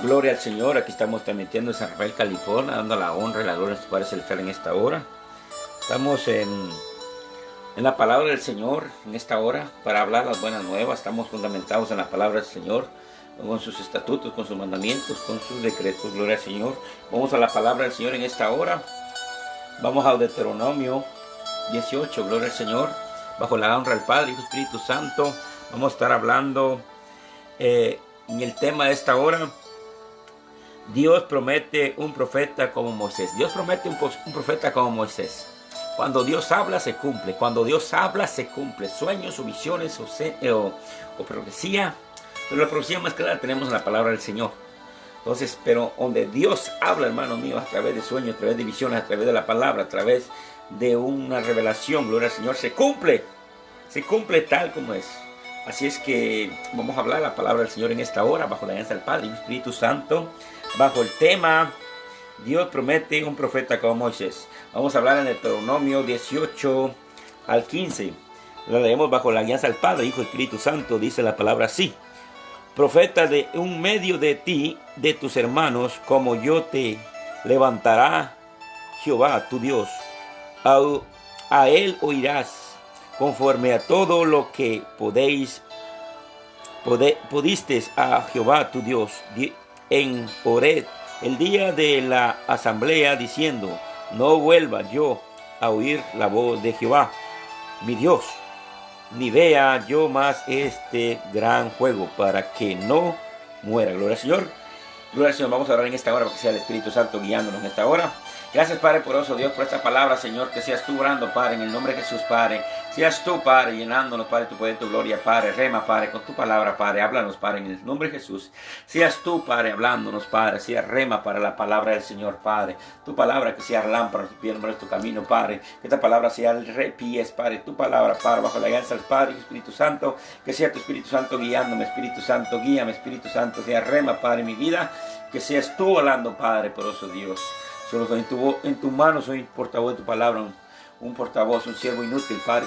Gloria al Señor, aquí estamos transmitiendo en San Rafael, California, dando la honra y la gloria a su Padre Celestial en esta hora. Estamos en la palabra del Señor en esta hora para hablar las buenas nuevas. Estamos fundamentados en la palabra del Señor, con sus estatutos, con sus mandamientos, con sus decretos. Gloria al Señor. Vamos a la palabra del Señor en esta hora. Vamos a Deuteronomio 18, gloria al Señor. Bajo la honra del Padre, Hijo y Espíritu Santo, vamos a estar hablando en el tema de esta hora. Dios promete un profeta como Moisés. Dios promete un profeta como Moisés. Cuando Dios habla, se cumple. Cuando Dios habla, se cumple. Sueños o visiones o profecía. Pero la profecía más clara tenemos en la palabra del Señor. Entonces, pero donde Dios habla, hermano mío, a través de sueños, a través de visiones, a través de la palabra, a través de una revelación, gloria al Señor, se cumple. Se cumple tal como es. Así es que vamos a hablar la palabra del Señor en esta hora, bajo la alianza del Padre y Espíritu Santo, bajo el tema, Dios promete un profeta como Moisés. Vamos a hablar en Deuteronomio 18 al 15. Lo leemos bajo la alianza del Padre, Hijo y Espíritu Santo, dice la palabra así. Profeta de un medio de ti, de tus hermanos, como yo te levantará Jehová tu Dios. A él oirás conforme a todo lo que pudisteis a Jehová tu Dios en Horeb, el día de la asamblea, diciendo, no vuelva yo a oír la voz de Jehová, mi Dios, ni vea yo más este gran juego, para que no muera. Gloria al Señor. Gloria al Señor. Vamos a orar en esta hora, para que sea el Espíritu Santo guiándonos en esta hora. Gracias, Padre poderoso Dios, por esta palabra, Señor, que seas tú orando, Padre, en el nombre de Jesús, Padre. Seas tú, Padre, llenándonos, Padre, tu poder, tu gloria, Padre. Rema, Padre, con tu palabra, Padre. Háblanos, Padre, en el nombre de Jesús. Seas tú, Padre, hablándonos, Padre. Sea rema para la palabra del Señor, Padre. Tu palabra que sea lámpara, tu pie, en tu camino, Padre. Que esta palabra sea el repies, Padre. Tu palabra, Padre, bajo la alianza del Padre y Espíritu Santo. Que sea tu Espíritu Santo guiándome, Espíritu Santo, guíame, Espíritu Santo. Sea rema, Padre, en mi vida. Que seas tú hablando, Padre, poderoso Dios. Solo en tu mano soy portavoz de tu palabra, un portavoz, un siervo inútil, Padre,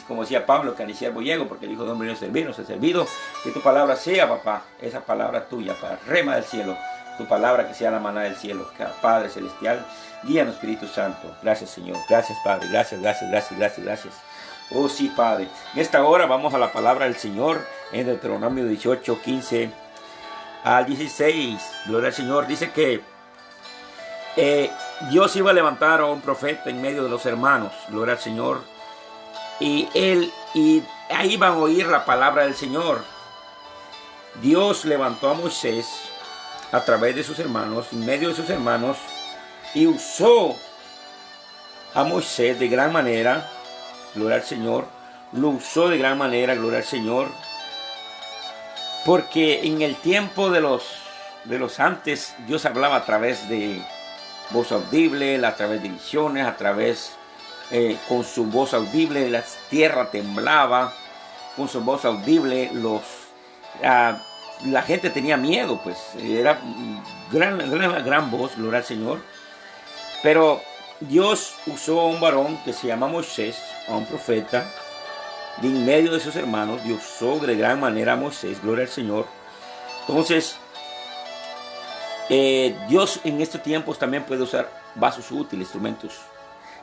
como decía Pablo, que ni siervo llego, porque el Hijo de Hombre no es servir, no se ha servido. Que tu palabra sea, papá, esa palabra tuya, Padre, rema del cielo, tu palabra que sea la maná del cielo, que Padre celestial, guíanos, Espíritu Santo. Gracias, Señor, gracias, Padre, gracias. Oh sí, Padre. En esta hora vamos a la palabra del Señor, en Deuteronomio 18, 15 al 16. Gloria al Señor. Dice que Dios iba a levantar a un profeta en medio de los hermanos, gloria al Señor, y ahí van a oír la palabra del Señor. Dios levantó a Moisés a través de sus hermanos, en medio de sus hermanos, y usó a Moisés de gran manera, gloria al Señor, lo usó de gran manera, gloria al Señor, porque en el tiempo de los antes, Dios hablaba a través de voz audible, a través de visiones, a través con su voz audible la tierra temblaba, con su voz audible la gente tenía miedo, pues era gran voz, gloria al Señor. Pero Dios usó a un varón que se llama Moisés, a un profeta, de en medio de sus hermanos. Dios usó de gran manera a Moisés, gloria al Señor. Entonces, Dios en estos tiempos también puede usar vasos útiles,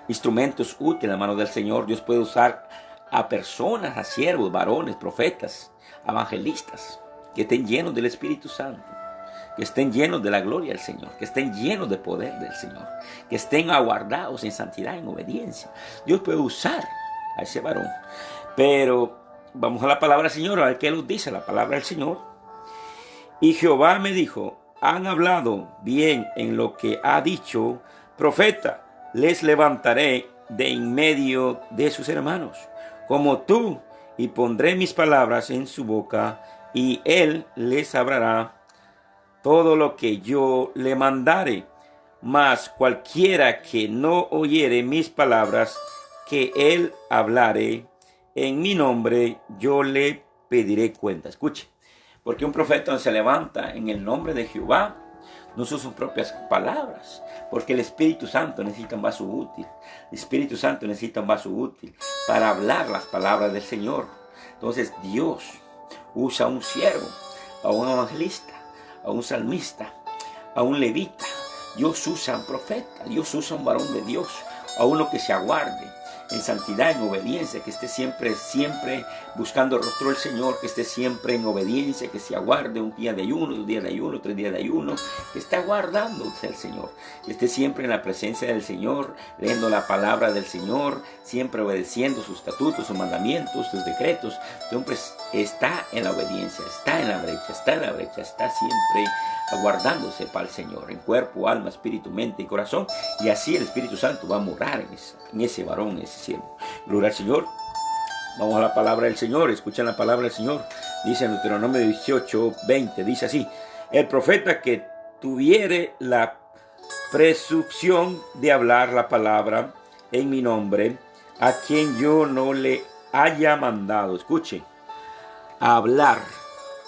instrumentos útiles en la mano del Señor. Dios puede usar a personas, a siervos, varones, profetas, evangelistas, que estén llenos del Espíritu Santo, que estén llenos de la gloria del Señor, que estén llenos de poder del Señor, que estén aguardados en santidad, en obediencia. Dios puede usar a ese varón. Pero vamos a la palabra del Señor, a ver qué nos dice la palabra del Señor. Y Jehová me dijo, han hablado bien en lo que ha dicho, profeta, les levantaré de en medio de sus hermanos, como tú, y pondré mis palabras en su boca, y él les hablará todo lo que yo le mandare. Mas cualquiera que no oyere mis palabras, que él hablare en mi nombre, yo le pediré cuenta. Escuche. Porque un profeta se levanta en el nombre de Jehová, no son sus propias palabras, porque el Espíritu Santo necesita un vaso útil. El Espíritu Santo necesita un vaso útil para hablar las palabras del Señor. Entonces Dios usa a un siervo, a un evangelista, a un salmista, a un levita. Dios usa a un profeta, Dios usa a un varón de Dios, a uno que se aguarde en santidad, en obediencia, que esté siempre buscando el rostro del Señor, que esté siempre en obediencia, que se aguarde un día de ayuno, 2 días de ayuno, 3 días de ayuno, que esté aguardándose al Señor, que esté siempre en la presencia del Señor, leyendo la palabra del Señor, siempre obedeciendo sus estatutos, sus mandamientos, sus decretos. Siempre está en la obediencia, está en la brecha, está siempre aguardándose para el Señor, en cuerpo, alma, espíritu, mente y corazón, y así el Espíritu Santo va a morar en ese varón, en ese siervo. Gloria al Señor. Vamos a la palabra del Señor, escuchen la palabra del Señor. Dice en Deuteronomio 18:20, dice así: el profeta que tuviere la presunción de hablar la palabra en mi nombre, a quien yo no le haya mandado, escuchen, hablar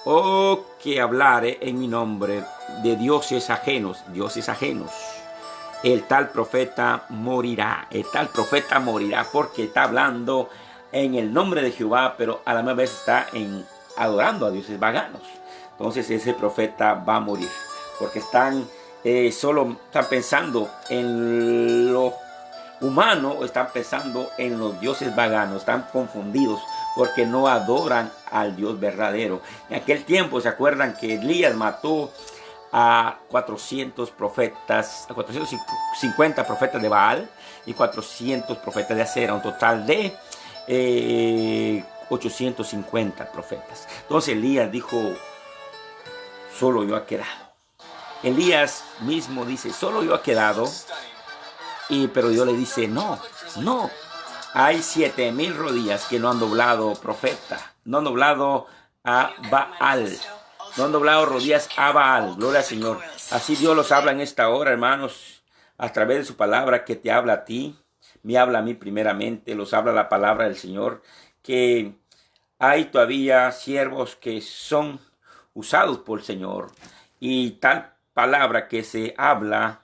o que hablare en mi nombre de dioses ajenos, el tal profeta morirá. El tal profeta morirá porque está hablando en el nombre de Jehová, pero a la misma vez está adorando a dioses paganos. Entonces ese profeta va a morir porque solo están pensando en lo humano, o están pensando en los dioses paganos, están confundidos porque no adoran al Dios verdadero. En aquel tiempo, ¿se acuerdan que Elías mató a 400 profetas, a 450 profetas de Baal y 400 profetas de Acera, un total de 850 profetas? Entonces Elías dijo: solo yo he quedado. Elías mismo dice: solo yo he quedado. Pero Dios le dice: no, hay 7000 rodillas que no han doblado profeta, no han doblado a Baal, no han doblado rodillas a Baal. Gloria al Señor. Así Dios los habla en esta hora, hermanos, a través de su palabra, que te habla a ti, me habla a mí primeramente, los habla la palabra del Señor, que hay todavía siervos que son usados por el Señor, y tal palabra que se habla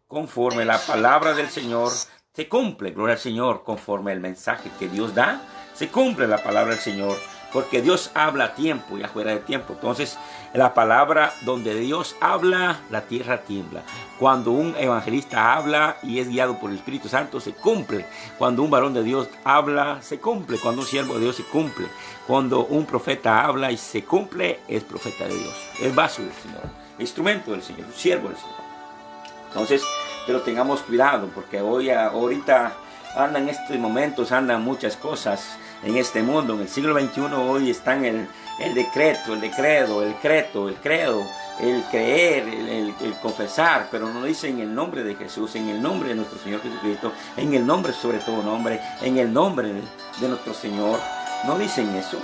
conforme la palabra del Señor se cumple. Gloria al Señor. Conforme el mensaje que Dios da, se cumple la palabra del Señor, porque Dios habla a tiempo y afuera de tiempo. Entonces, la palabra donde Dios habla, la tierra tiembla. Cuando un evangelista habla y es guiado por el Espíritu Santo, se cumple. Cuando un varón de Dios habla, se cumple. Cuando un siervo de Dios, se cumple. Cuando un profeta habla y se cumple, es profeta de Dios, es vaso del Señor, instrumento del Señor, siervo del Señor. Entonces, pero tengamos cuidado, porque ahorita andan en estos momentos, andan muchas cosas en este mundo. En el siglo XXI hoy están el decreto, el decreto, el credo, el creer, el confesar, pero no dicen el nombre de Jesús, en el nombre de nuestro Señor Jesucristo, en el nombre sobre todo nombre, en el nombre de nuestro Señor. No dicen eso.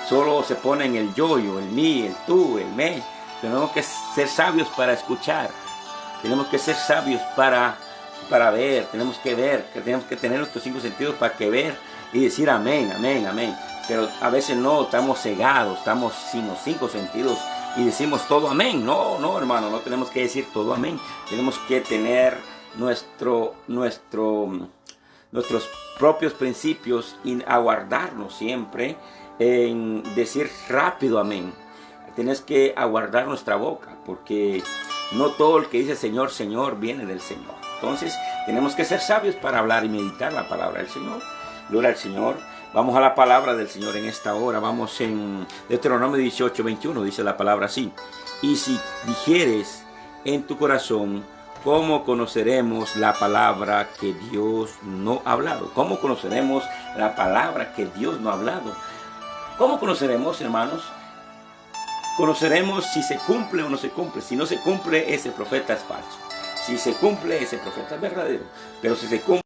Solo se ponen el yo, el mí, el tú, el me. Tenemos que ser sabios para escuchar. Tenemos que ser sabios para ver, tenemos que tener nuestros 5 sentidos para que ver y decir amén, amén, amén. Pero a veces no, estamos cegados, estamos sin los 5 sentidos y decimos todo amén. No, hermano, no tenemos que decir todo amén. Tenemos que tener nuestros propios principios y aguardarnos siempre en decir rápido amén. Tienes que aguardar nuestra boca, porque no todo el que dice Señor, Señor viene del Señor. Entonces tenemos que ser sabios para hablar y meditar la palabra del Señor. Gloria al Señor. Vamos a la palabra del Señor en esta hora. Vamos en Deuteronomio 18:21. Dice la palabra así: y si dijeres en tu corazón, ¿cómo conoceremos la palabra que Dios no ha hablado? ¿Cómo conoceremos la palabra que Dios no ha hablado? ¿Cómo conoceremos, hermanos? Conoceremos si se cumple o no se cumple. Si no se cumple, ese profeta es falso. Si se cumple, ese profeta es verdadero. Pero si se cumple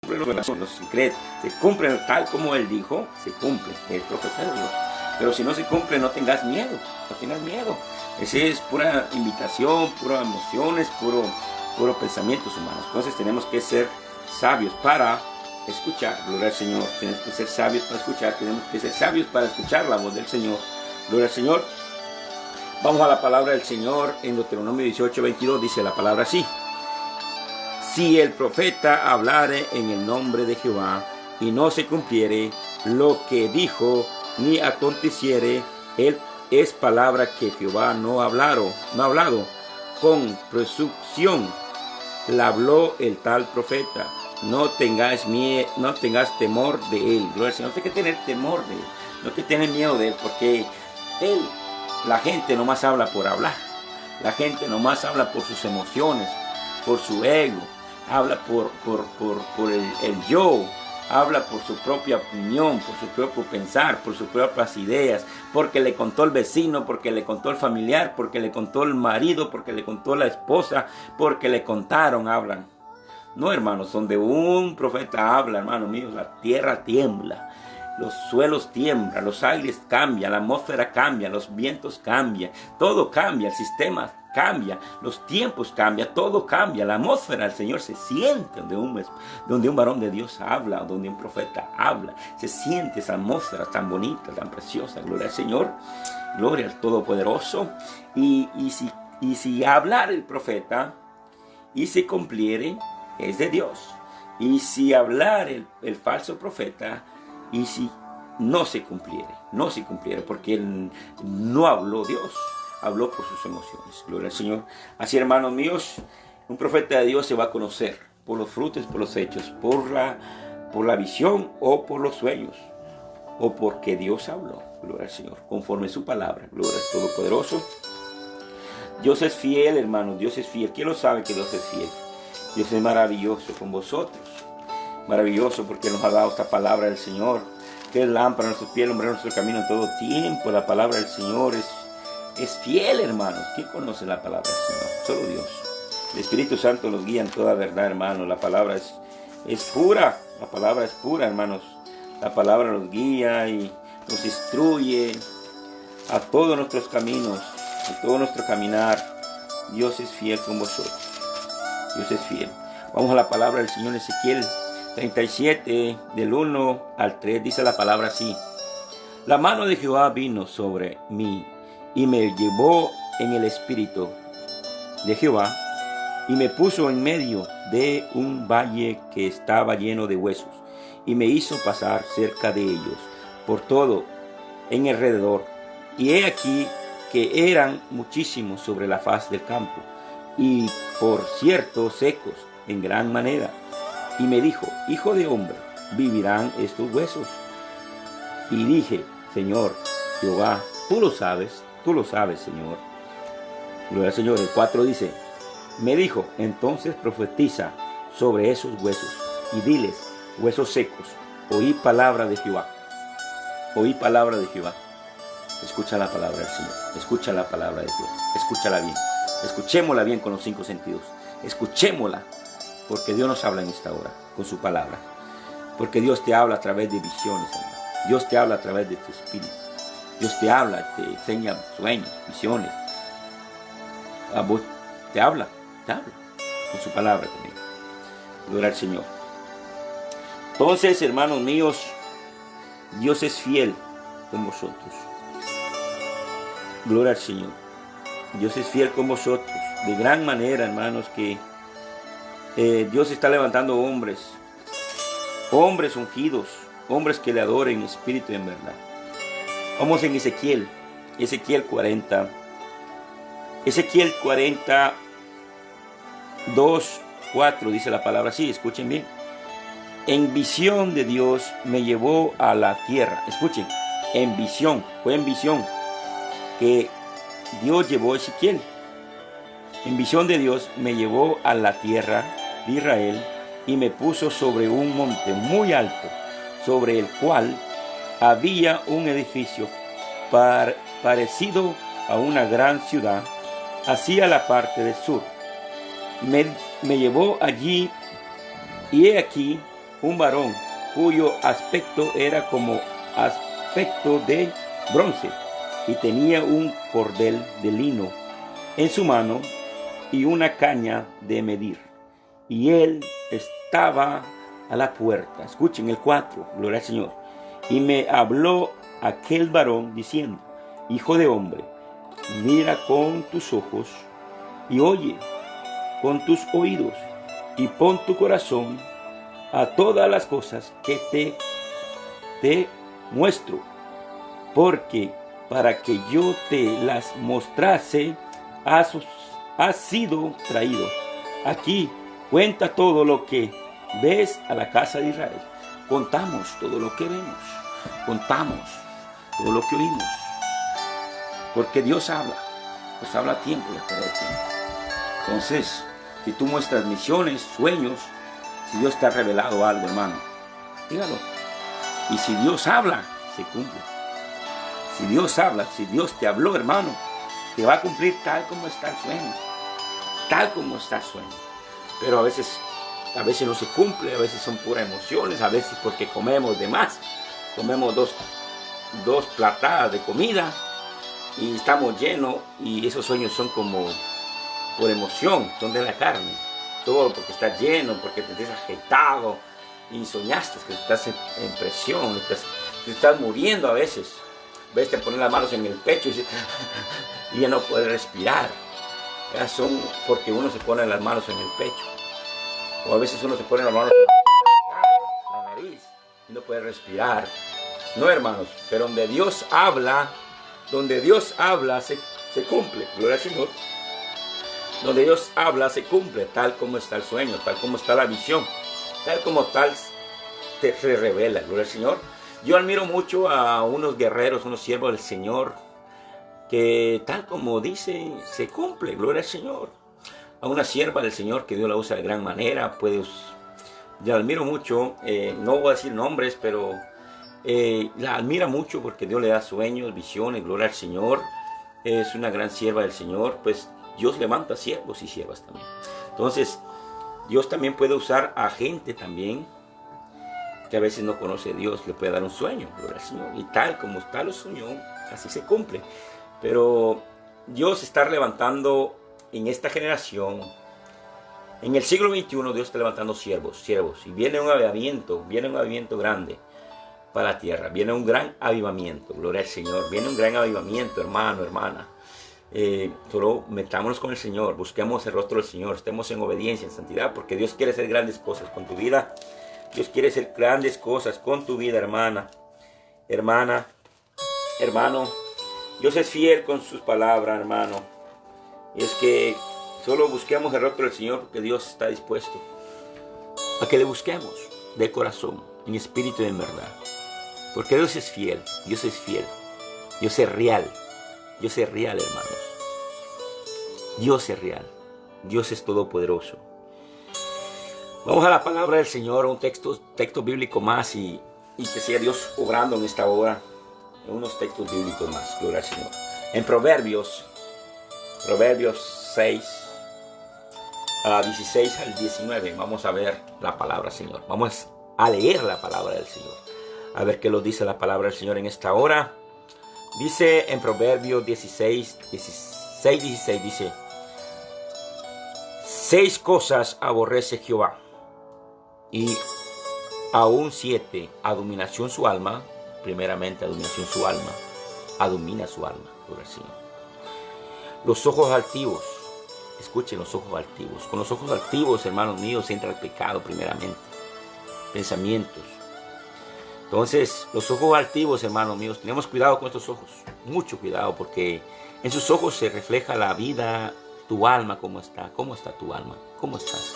los secretos, se cumple tal como él dijo, se cumple, es profeta de Dios. Pero si no se cumple, no tengas miedo, no tengas miedo. Ese es pura invitación, pura emociones, puro pensamientos humanos. Entonces tenemos que ser sabios para escuchar. Gloria al Señor. Tenemos que ser sabios para escuchar. Tenemos que ser sabios para escuchar la voz del Señor. Gloria al Señor. Vamos a la palabra del Señor en Deuteronomio 18:22. Dice la palabra así: si el profeta hablare en el nombre de Jehová y no se cumpliere lo que dijo, ni aconteciere, el es palabra que Jehová no ha hablado, con presunción la habló el tal profeta. No tengas temor de él. Gloria al Señor. No hay que tener temor de él. No hay que tener miedo de él, porque la gente nomás habla por hablar. La gente nomás habla por sus emociones, por su ego. Habla por el yo. Habla por su propia opinión, por su propio pensar, por sus propias ideas, porque le contó el vecino, porque le contó el familiar, porque le contó el marido, porque le contó la esposa, porque le contaron, hablan. No, hermanos, donde un profeta habla, hermanos míos, la tierra tiembla, los suelos tiemblan, los aires cambian, la atmósfera cambia, los vientos cambian, todo cambia, el sistema cambia, los tiempos cambian, todo cambia, la atmósfera del Señor se siente donde un varón de Dios habla, donde un profeta habla, se siente esa atmósfera tan bonita, tan preciosa. Gloria al Señor, gloria al Todopoderoso. Y si hablar el profeta y se cumpliere, es de Dios. Y si hablar el falso profeta y si no se cumpliere, porque él no habló Dios, habló por sus emociones. Gloria al Señor. Así, hermanos míos, un profeta de Dios se va a conocer por los frutos, por los hechos, por la visión o por los sueños, o porque Dios habló. Gloria al Señor, conforme su palabra. Gloria al Todopoderoso. Dios es fiel, hermanos, Dios es fiel. ¿Quién lo sabe que Dios es fiel? Dios es maravilloso con vosotros. Maravilloso porque nos ha dado esta palabra del Señor, que es lámpara a nuestros pies, lumbrera a nuestro camino en todo tiempo. La palabra del Señor es fiel, hermanos. ¿Quién conoce la palabra del Señor? Solo Dios. El Espíritu Santo nos guía en toda verdad, hermanos. La palabra es pura. La palabra es pura, hermanos. La palabra nos guía y nos instruye a todos nuestros caminos, a todo nuestro caminar. Dios es fiel con vosotros. Dios es fiel. Vamos a la palabra del Señor. Ezequiel 37, del 1 al 3, dice la palabra así: la mano de Jehová vino sobre mí y me llevó en el espíritu de Jehová y me puso en medio de un valle que estaba lleno de huesos y me hizo pasar cerca de ellos por todo en alrededor. Y he aquí que eran muchísimos sobre la faz del campo y por cierto secos en gran manera. Y me dijo: hijo de hombre, ¿vivirán estos huesos? Y dije: Señor Jehová, tú lo sabes, Señor. Gloria al Señor. El 4 dice: me dijo, entonces profetiza sobre esos huesos y diles: huesos secos, oí palabra de Jehová. Oí palabra de Jehová. Escucha la palabra del Señor. Escucha la palabra de Dios. Escúchala bien. Escuchémosla bien con los 5 sentidos. Escuchémosla, porque Dios nos habla en esta hora con su palabra. Porque Dios te habla a través de visiones, hermano. Dios te habla a través de tu espíritu. Dios te habla, te enseña sueños, visiones. A vos te habla con su palabra también. Gloria al Señor. Entonces, hermanos míos, Dios es fiel con vosotros. Gloria al Señor. Dios es fiel con vosotros. De gran manera, hermanos, que Dios está levantando hombres ungidos, hombres que le adoren en espíritu y en verdad. Vamos en Ezequiel 40. Ezequiel 40, 2, 4 dice la palabra así, escuchen bien. En visión de Dios me llevó a la tierra. Escuchen, en visión, fue en visión que Dios llevó a Ezequiel. En visión de Dios me llevó a la tierra de Israel y me puso sobre un monte muy alto, sobre el cual había un edificio parecido a una gran ciudad, hacia la parte del sur. Me llevó allí y he aquí un varón cuyo aspecto era como aspecto de bronce y tenía un cordel de lino en su mano y una caña de medir. Y él estaba a la puerta. Escuchen el 4, gloria al Señor. Y me habló aquel varón diciendo: hijo de hombre, mira con tus ojos y oye con tus oídos y pon tu corazón a todas las cosas que te muestro, porque para que yo te las mostrase, has sido traído. Aquí cuenta todo lo que ves a la casa de Israel. Contamos todo lo que vemos. Contamos todo lo que oímos. Porque Dios habla. Pues habla a tiempo y fuera de tiempo. Entonces, si tú muestras misiones, sueños, si Dios te ha revelado algo, hermano, dígalo. Y si Dios habla, se cumple. Si Dios habla, si Dios te habló, hermano, te va a cumplir tal como está el sueño. Tal como está el sueño. Pero a veces no se cumple, a veces son puras emociones, a veces porque comemos de más. Comemos dos platadas de comida y estamos llenos, y esos sueños son como por emoción, son de la carne. Todo porque estás lleno, porque te estás agitado y soñaste que estás en presión, te estás muriendo a veces. Ves, te pones las manos en el pecho y ya no puedes respirar. Ya son porque uno se pone las manos en el pecho. O a veces uno se pone las manos en la nariz y no puede respirar. No, hermanos, pero donde Dios habla se cumple. Gloria al Señor. Donde Dios habla se cumple, tal como está el sueño, tal como está la visión, tal como tal se revela. Gloria al Señor. Yo admiro mucho a unos guerreros, unos siervos del Señor, que tal como dice, se cumple. Gloria al Señor. A una sierva del Señor que Dios la usa de gran manera, pues yo admiro mucho, no voy a decir nombres, pero la admira mucho porque Dios le da sueños, visiones, gloria al Señor. Es una gran sierva del Señor, pues Dios levanta siervos y siervas también. Entonces, Dios también puede usar a gente también que a veces no conoce a Dios, le puede dar un sueño, gloria al Señor. Y tal como está lo soñó, así se cumple. Pero Dios está levantando en esta generación, en el siglo XXI, Dios está levantando siervos. Y viene un avivamiento grande para la tierra. Viene un gran avivamiento, gloria al Señor. Viene un gran avivamiento, hermano, hermana. Solo metámonos con el Señor, busquemos el rostro del Señor, estemos en obediencia, en santidad, porque Dios quiere hacer grandes cosas con tu vida. Dios quiere hacer grandes cosas con tu vida, hermana, hermano. Dios es fiel con sus palabras, hermano. Y es que solo busquemos el rostro del Señor, porque Dios está dispuesto a que le busquemos de corazón, en espíritu y en verdad. Porque Dios es fiel, Dios es fiel, Dios es real, hermanos. Dios es real, Dios es todopoderoso. Vamos a la palabra del Señor, un texto bíblico más, y que sea Dios obrando en esta hora, en unos textos bíblicos más, gloria al Señor. En Proverbios 6, 16 al 19, vamos a ver la palabra del Señor. Vamos a leer la palabra del Señor, a ver qué nos dice la palabra del Señor en esta hora. Dice en Proverbios 16, dice: 6 cosas aborrece Jehová, y aún 7, abominación su alma. Primeramente, abominación su alma, abomina su alma, por el Señor. Los ojos altivos, escuchen, los ojos altivos. Con los ojos altivos, hermanos míos, entra el pecado primeramente. Pensamientos. Entonces, los ojos altivos, hermanos míos, tenemos cuidado con estos ojos. Mucho cuidado, porque en sus ojos se refleja la vida, tu alma, cómo está tu alma, cómo estás.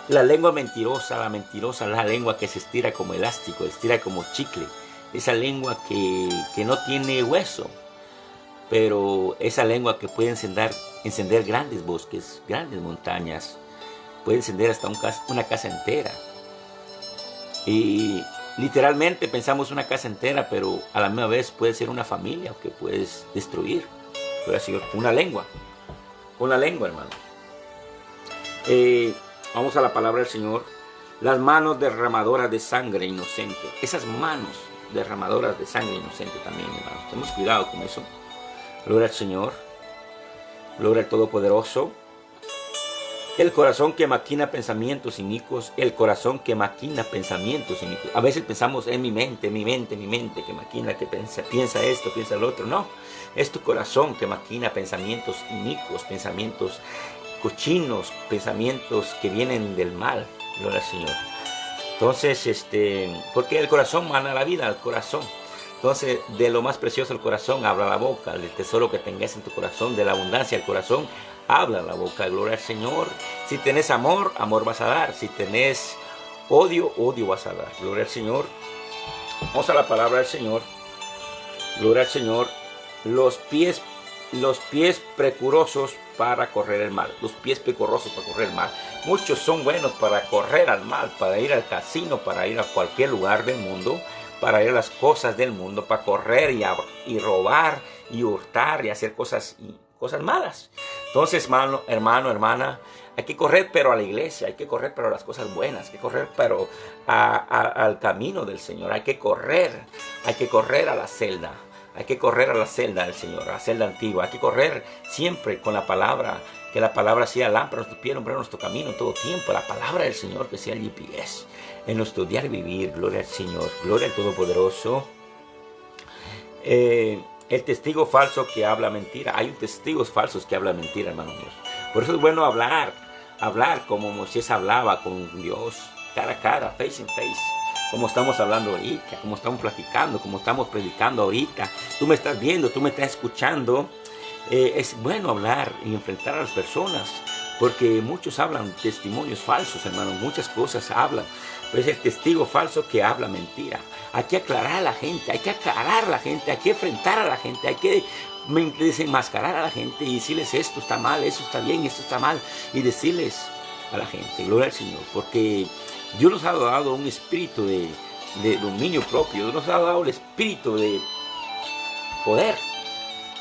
La lengua mentirosa, la lengua que se estira como elástico, estira como chicle. Esa lengua que no tiene hueso, pero esa lengua que puede encender grandes bosques, grandes montañas, puede encender hasta una casa entera. Y literalmente pensamos una casa entera, pero a la misma vez puede ser una familia que puedes destruir. Pero así, una lengua, con la lengua, hermano. Vamos a la palabra del Señor. Las manos derramadoras de sangre inocente. Esas manos derramadoras de sangre inocente también, hermanos. Tenemos cuidado con eso. Gloria al Señor. Gloria al Todopoderoso. El corazón que maquina pensamientos inicuos. El corazón que maquina pensamientos inicuos. A veces pensamos en mi mente, que maquina, que piensa esto, piensa lo otro. No, es tu corazón que maquina pensamientos inicuos, pensamientos cochinos, pensamientos que vienen del mal. Gloria al Señor. Entonces, porque el corazón mana la vida, el corazón. Entonces, de lo más precioso del corazón habla la boca, del tesoro que tengas en tu corazón, de la abundancia del corazón habla la boca. Gloria al Señor. Si tenés amor, amor vas a dar. Si tenés odio, odio vas a dar. Gloria al Señor. Vamos a la palabra del Señor. Gloria al Señor. Los pies precurosos para correr el mal. Los pies precurosos para correr el mal. Muchos son buenos para correr al mal, para ir al casino, para ir a cualquier lugar del mundo, para ir a las cosas del mundo, para correr y robar y hurtar y hacer cosas malas. Entonces, hermana, hay que correr pero a la iglesia, hay que correr pero a las cosas buenas, hay que correr pero al camino del Señor, hay que correr a la celda. Hay que correr a la celda del Señor, a la celda antigua. Hay que correr siempre con la palabra, que la palabra sea lámpara a nuestro pie, lumbrera nuestro camino en todo tiempo. La palabra del Señor que sea el GPS en nuestro diario vivir. Gloria al Señor, gloria al Todopoderoso. El testigo falso que habla mentira. Hay testigos falsos que hablan mentira, hermano míos. Por eso es bueno hablar como Moisés hablaba con Dios, cara a cara, face in face. Como estamos hablando ahorita, como estamos platicando, como estamos predicando ahorita. Tú me estás viendo, tú me estás escuchando. Es bueno hablar y enfrentar a las personas, porque muchos hablan testimonios falsos, hermano. Muchas cosas hablan. Pero es el testigo falso que habla mentira. Hay que aclarar a la gente, hay que aclarar a la gente, hay que enfrentar a la gente, hay que desenmascarar a la gente y decirles esto está mal, esto está bien, esto está mal. Y decirles a la gente, gloria al Señor, porque Dios nos ha dado un espíritu de dominio propio. Dios nos ha dado el espíritu de poder,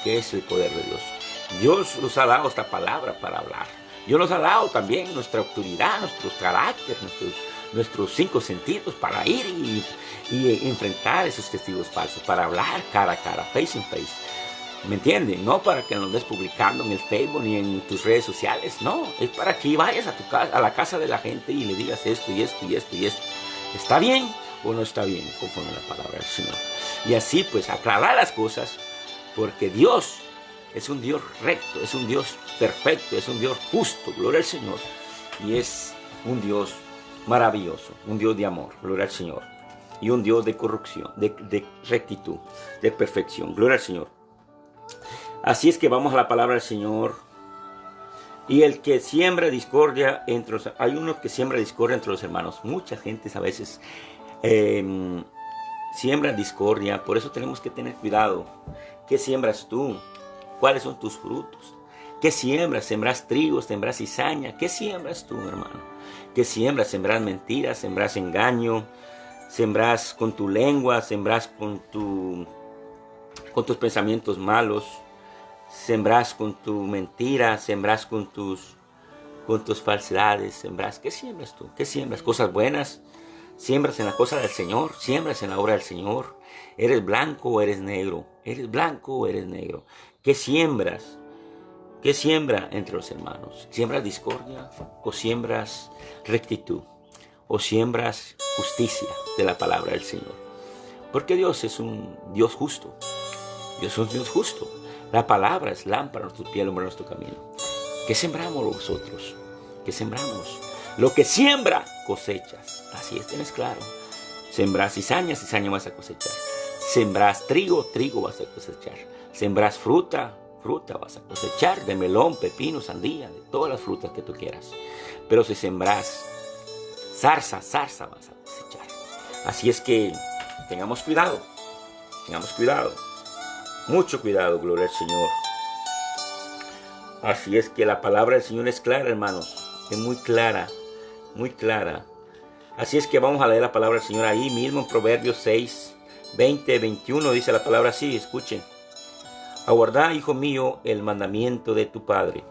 que es el poder de Dios. Dios nos ha dado esta palabra para hablar. Dios nos ha dado también nuestra autoridad, nuestros caracteres, nuestros 5 sentidos para ir y enfrentar esos testigos falsos, para hablar cara a cara, face in face. ¿Me entienden? No para que lo andes publicando en el Facebook ni en tus redes sociales. No, es para que vayas a la casa de la gente y le digas esto y esto y esto y esto. ¿Está bien o no está bien? Conforme a la palabra del Señor. Y así pues aclarar las cosas, porque Dios es un Dios recto, es un Dios perfecto, es un Dios justo, gloria al Señor. Y es un Dios maravilloso, un Dios de amor, gloria al Señor. Y un Dios de corrección, de rectitud, de perfección, gloria al Señor. Así es que vamos a la palabra del Señor. Y el que siembra discordia entre los... Hay uno que siembra discordia entre los hermanos. Mucha gente a veces siembra discordia. Por eso tenemos que tener cuidado. ¿Qué siembras tú? ¿Cuáles son tus frutos? ¿Qué siembras? ¿Sembras trigo? ¿Sembras cizaña? ¿Qué siembras tú, hermano? ¿Qué siembras? ¿Sembras mentiras? ¿Sembras engaño? ¿Sembras con tu lengua? ¿Sembras con tus pensamientos malos? Sembras con tu mentira, sembras con tus falsedades, sembras. ¿Qué siembras tú? ¿Qué siembras? ¿Cosas buenas? ¿Siembras en la cosa del Señor? ¿Siembras en la obra del Señor? ¿Eres blanco o eres negro? ¿Eres blanco o eres negro? ¿Qué siembras? ¿Qué siembra entre los hermanos? ¿Siembras discordia o siembras rectitud? ¿O siembras justicia de la palabra del Señor? Porque Dios es un Dios justo. Dios es un Dios justo. La palabra es lámpara a nuestros pies, lumbrera nuestro camino. ¿Qué sembramos nosotros? ¿Qué sembramos? Lo que siembra, cosechas. Así es, tienes claro. Sembras cizaña, cizaña vas a cosechar. Sembras trigo, trigo vas a cosechar. Sembras fruta, fruta vas a cosechar. De melón, pepino, sandía, de todas las frutas que tú quieras. Pero si sembras zarza, zarza vas a cosechar. Así es que tengamos cuidado. Tengamos cuidado. Mucho cuidado, gloria al Señor. Así es que la palabra del Señor es clara, hermanos. Es muy clara, muy clara. Así es que vamos a leer la palabra del Señor ahí mismo en Proverbios 6, 20, 21. Dice la palabra así, escuchen. Aguarda, hijo mío, el mandamiento de tu padre,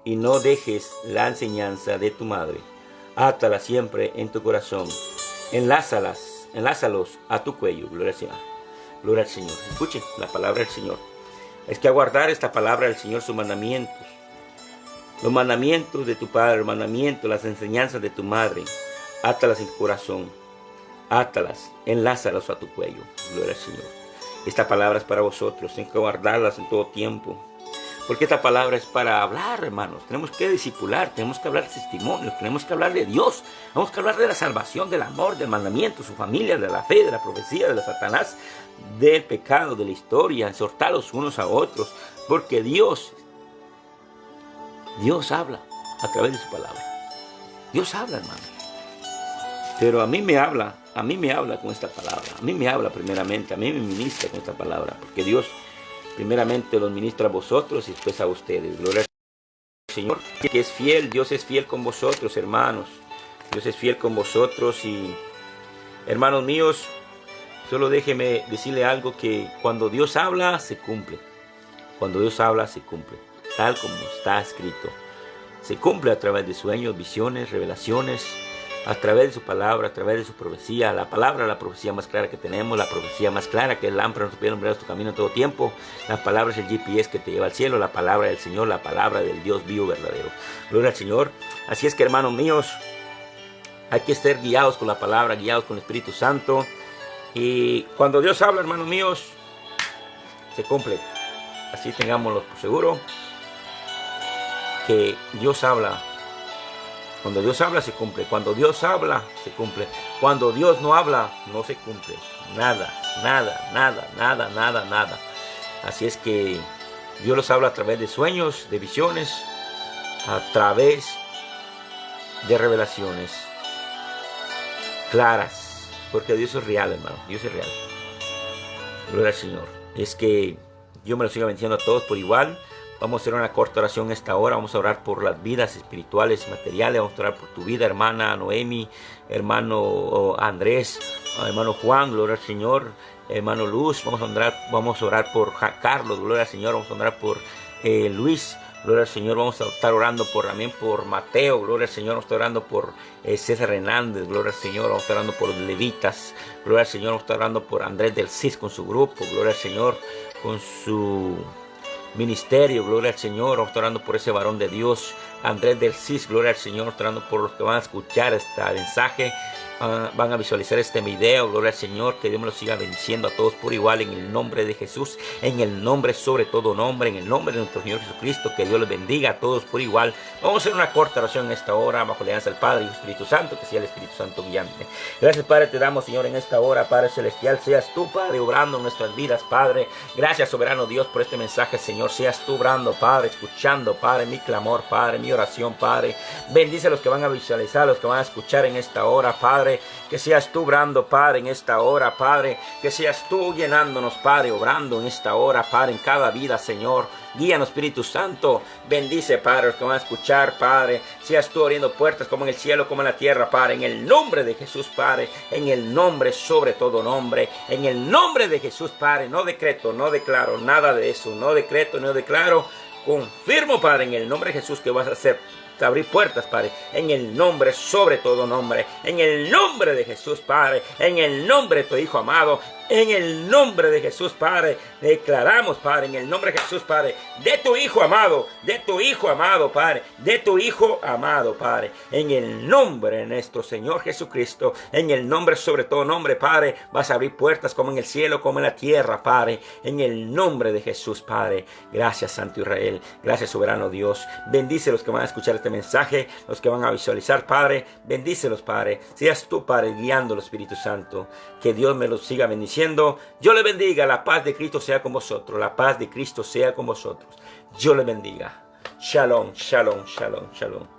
y no dejes la enseñanza de tu madre. Átala siempre en tu corazón. Enlázalos a tu cuello. Gloria al Señor. Gloria al Señor. Escuchen la palabra del Señor. Es que aguardar esta palabra del Señor, sus mandamientos. Los mandamientos de tu padre, los mandamientos, las enseñanzas de tu madre. Átalas en tu corazón. Átalas, enlázalas a tu cuello. Gloria al Señor. Esta palabra es para vosotros. Hay que guardarlas en todo tiempo. Porque esta palabra es para hablar, hermanos. Tenemos que discipular, tenemos que hablar de testimonios, tenemos que hablar de Dios. Tenemos que hablar de la salvación, del amor, del mandamiento, su familia, de la fe, de la profecía, de la Satanás, del pecado, de la historia, exhortarlos unos a otros. Porque Dios habla a través de su palabra. Dios habla, hermano. Pero a mí me habla con esta palabra. A mí me habla primeramente, a mí me ministra con esta palabra. Porque Dios primeramente los ministra a vosotros y después a ustedes. Gloria al Señor, que es fiel. Dios es fiel con vosotros, hermanos. Dios es fiel con vosotros. Y hermanos míos, solo déjeme decirle algo, que cuando Dios habla, se cumple. Cuando Dios habla, se cumple. Tal como está escrito. Se cumple a través de sueños, visiones, revelaciones, a través de su palabra, a través de su profecía. La palabra, la profecía más clara que tenemos, la profecía más clara que es lámpara en tu pie, alumbrará tu camino en todo tiempo. La palabra es el GPS que te lleva al cielo, la palabra del Señor, la palabra del Dios vivo verdadero. Gloria al Señor. Así es que, hermanos míos, hay que ser guiados con la palabra, guiados con el Espíritu Santo. Y cuando Dios habla, hermanos míos, se cumple. Así tengámoslo por seguro, que Dios habla. Cuando Dios habla, se cumple. Cuando Dios habla, se cumple. Cuando Dios no habla, no se cumple. Nada, nada, nada, nada, nada, nada. Así es que Dios los habla a través de sueños, de visiones, a través de revelaciones claras. Porque Dios es real, hermano. Dios es real. Gloria al Señor. Es que Dios me lo siga bendiciendo a todos por igual. Vamos a hacer una corta oración esta hora. Vamos a orar por las vidas espirituales y materiales. Vamos a orar por tu vida, hermana Noemi, hermano Andrés, hermano Juan, gloria al Señor, hermano Luz. Vamos a orar por Carlos, gloria al Señor. Vamos a orar por Luis, gloria al Señor. Vamos a estar orando también por Mateo, gloria al Señor. Vamos a estar orando por César Hernández, gloria al Señor. Vamos a estar orando por los levitas, gloria al Señor. Vamos a estar orando por Andrés del CIS con su grupo, gloria al Señor, con su ministerio, gloria al Señor. Vamos a estar orando por ese varón de Dios, Andrés del CIS, gloria al Señor. Vamos a estar orando por los que van a escuchar este mensaje, van a visualizar este video, gloria al Señor. Que Dios me lo siga bendiciendo a todos por igual, en el nombre de Jesús, en el nombre sobre todo nombre, en el nombre de nuestro Señor Jesucristo. Que Dios les bendiga a todos por igual. Vamos a hacer una corta oración en esta hora, bajo la alianza del Padre y el Espíritu Santo, que sea el Espíritu Santo guiante. Gracias, Padre, te damos, Señor, en esta hora, Padre celestial. Seas tú, Padre, obrando en nuestras vidas, Padre. Gracias, soberano Dios, por este mensaje, Señor. Seas tú obrando, Padre, escuchando, Padre, mi clamor, Padre, mi oración, Padre. Bendice a los que van a visualizar, a los que van a escuchar en esta hora, Padre. Que seas tú obrando, Padre, en esta hora, Padre. Que seas tú llenándonos, Padre, obrando en esta hora, Padre, en cada vida, Señor. Guíanos, Espíritu Santo. Bendice, Padre, los que van a escuchar, Padre. Seas tú abriendo puertas como en el cielo, como en la tierra, Padre. En el nombre de Jesús, Padre. En el nombre sobre todo nombre. En el nombre de Jesús, Padre. No decreto, no declaro nada de eso. No decreto, no declaro. Confirmo, Padre, en el nombre de Jesús, que vas a hacer abrir puertas, Padre, en el nombre sobre todo nombre, en el nombre de Jesús, Padre, en el nombre de tu Hijo amado, en el nombre de Jesús, Padre. Declaramos, Padre, en el nombre de Jesús, Padre, de tu Hijo amado, Padre, de tu Hijo amado, Padre, en el nombre de nuestro Señor Jesucristo, en el nombre sobre todo nombre, Padre. Vas a abrir puertas como en el cielo, como en la tierra, Padre, en el nombre de Jesús, Padre. Gracias, Santo Israel, gracias, soberano Dios. Bendice a los que van a escuchar este mensaje, los que van a visualizar, Padre. Bendícelos, Padre. Seas tú, Padre, guiándolo, Espíritu Santo. Que Dios me los siga bendiciendo. Yo le bendiga. La paz de Cristo sea con vosotros. La paz de Cristo sea con vosotros. Yo le bendiga. Shalom, shalom, shalom, shalom.